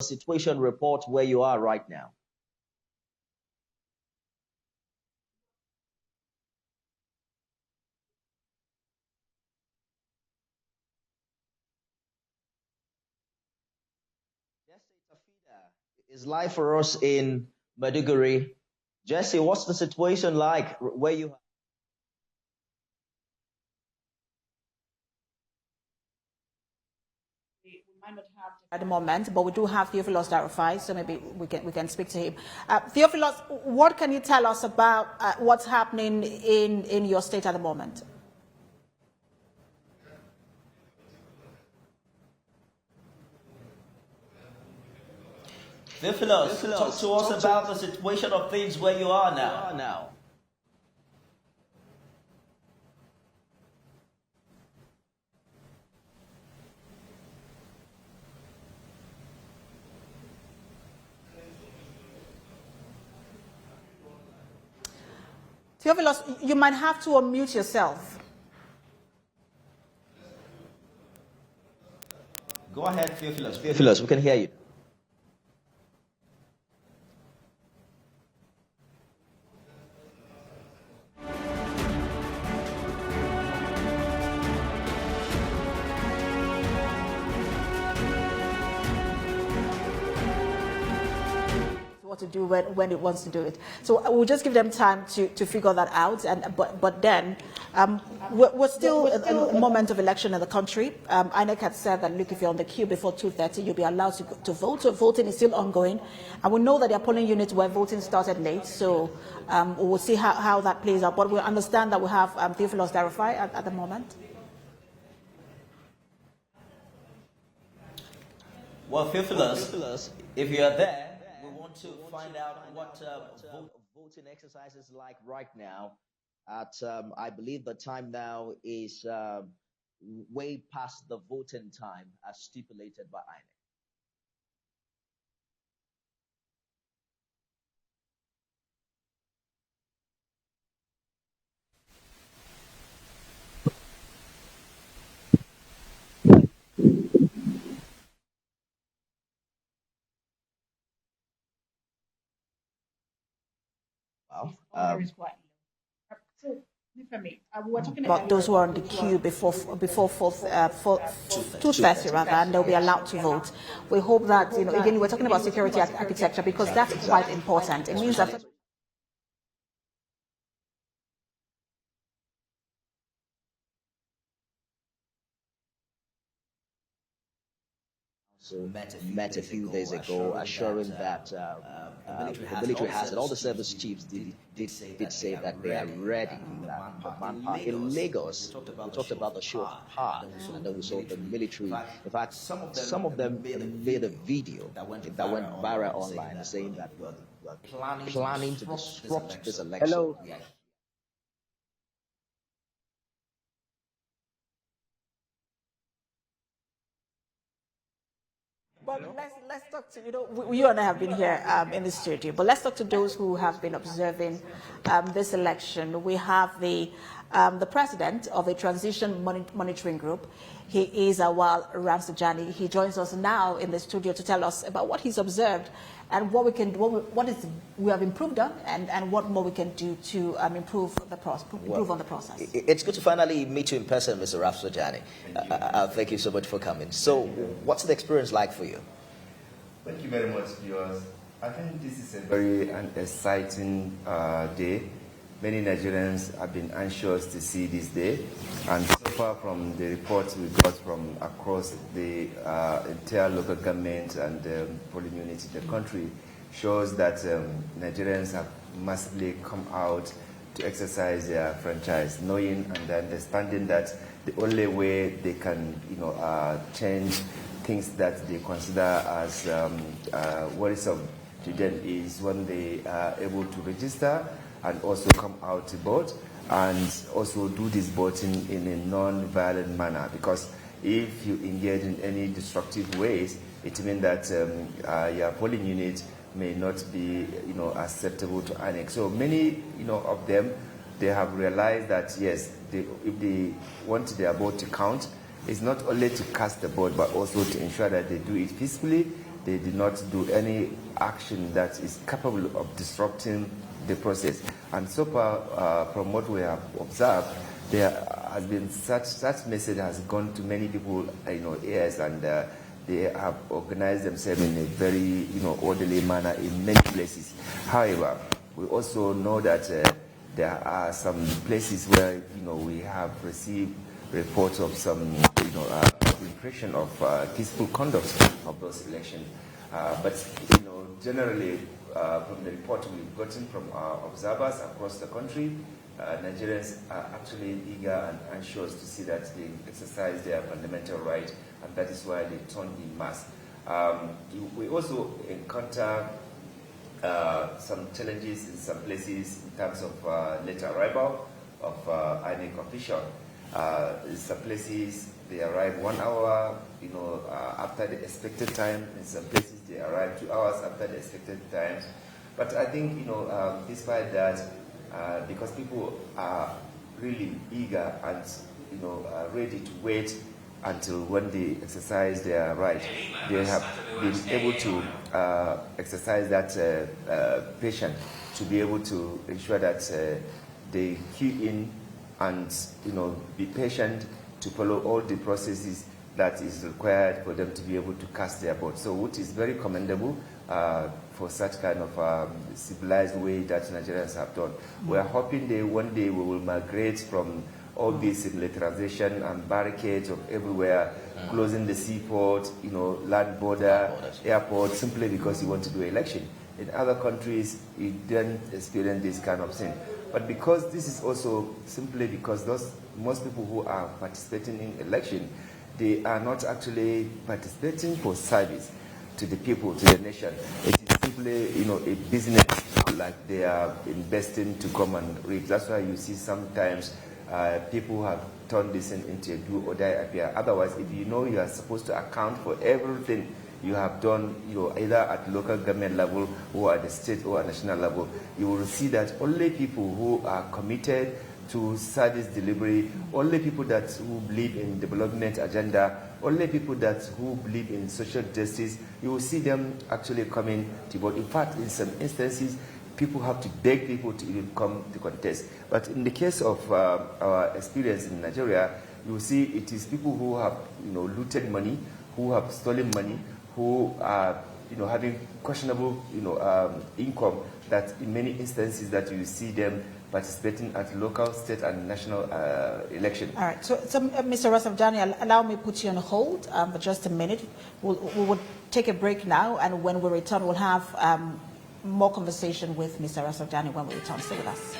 situation report where you are right now. Jesse Tafida is live for us in Maiduguri. Jesse, what's the situation like where you are? We might not have at the moment, but we do have Theophilus Darufai, so maybe we can speak to him. Theophilus, what can you tell us about what's happening in your state at the moment? Theophilus, talk to us about the situation of things where you are now. Theophilus, you might have to unmute yourself. Go ahead, Theophilus. Theophilus, we can hear you. What to do when it wants to do it. So we'll just give them time to figure that out. But then we're still in a moment of election in the country. INEC had said that, look, if you're on the queue before 2:30, you'll be allowed to vote. So voting is still ongoing. And we know that there are polling units where voting started late. So we'll see how that plays out. But we understand that we have Theophilus Darufai at the moment. Well, Theophilus, if you are there, to find out what voting exercise is like right now. At I believe the time now is way past the voting time as stipulated by INEC. We're talking about those who are on the queue before 2:30 rather, and they'll be allowed to vote. We hope that, again, we're talking about security architecture because that's quite important. It means that met a few days ago, assuring that the military has it. All the service chiefs did say that they are ready. Manpower in Lagos, we talked about the show of power, and then we saw the military. In fact, some of them made a video that went viral online, saying that we're planning to disrupt this election. Hello. But let's talk to, you and I have been here in the studio, but let's talk to those who have been observing this election. We have the president of a transition monitoring group. He is Awal Ramsajani. He joins us now in the studio to tell us about what he's observed and what we have improved on and what more we can do to improve on the process. It's good to finally meet you in person, Mr. Ramsajani. Thank you so much for coming. So, what's the experience like for you? Thank you very much, viewers. I think this is a very exciting day. Many Nigerians have been anxious to see this day, and so far from the reports we got from across the entire local government and polling units in the country shows that Nigerians have massively come out to exercise their franchise, knowing and understanding that the only way they can, change things that they consider as worrisome to them is when they are able to register and also come out to vote, and also do this voting in a non-violent manner. Because if you engage in any destructive ways, it means that your polling unit may not be, acceptable to INEC. So many, of them, they have realized that yes, if they want their vote to count, it's not only to cast the vote, but also to ensure that they do it peacefully. they did not do any action that is capable of disrupting the process. And so far, from what we have observed, there has been such message has gone to many people, ears, and they have organized themselves in a very, orderly manner in many places. However, we also know that there are some places where, we have received reports of some, impression of peaceful conduct of those elections. But, generally, from the report we've gotten from our observers across the country, Nigerians are actually eager and anxious to see that they exercise their fundamental right, and that is why they turn in mass. We also encounter some challenges in some places in terms of late arrival of INEC officials. In some places they arrive 1 hour, after the expected time. In some places they arrive 2 hours after the expected time. But I think, despite that, because people are really eager and, ready to wait until when they exercise their right, they have been able to exercise that patience to be able to ensure that they queue in and, be patient to follow all the processes that is required for them to be able to cast their vote. So, which is very commendable for such kind of civilized way that Nigerians have done. We are hoping that one day we will migrate from all this militarization and barricades of everywhere, closing the seaport, land border, airport, simply because you want to do an election. In other countries, you don't experience this kind of thing. But because this is also simply because most people who are participating in election, they are not actually participating for service to the people, to the nation. It is simply, a business like they are investing to come and reap. That's why you see sometimes people have turned this into a do or die affair. Otherwise, if you are supposed to account for everything you have done, either at local government level or at the state or national level, you will see that only people who are committed to service delivery, only people who believe in development agenda, only people who believe in social justice, you will see them actually coming to vote. In fact, in some instances, people have to beg people to even come to contest. But in the case of our experience in Nigeria, you will see it is people who have, looted money, who have stolen money, who are, having questionable, income, that in many instances that you see them participating at local, state, and national election. All right. So Mr. Rafsanjani, allow me to put you on hold for just a minute. We will take a break now, and when we return, we'll have more conversation with Mr. Rafsanjani when we return. Stay with us.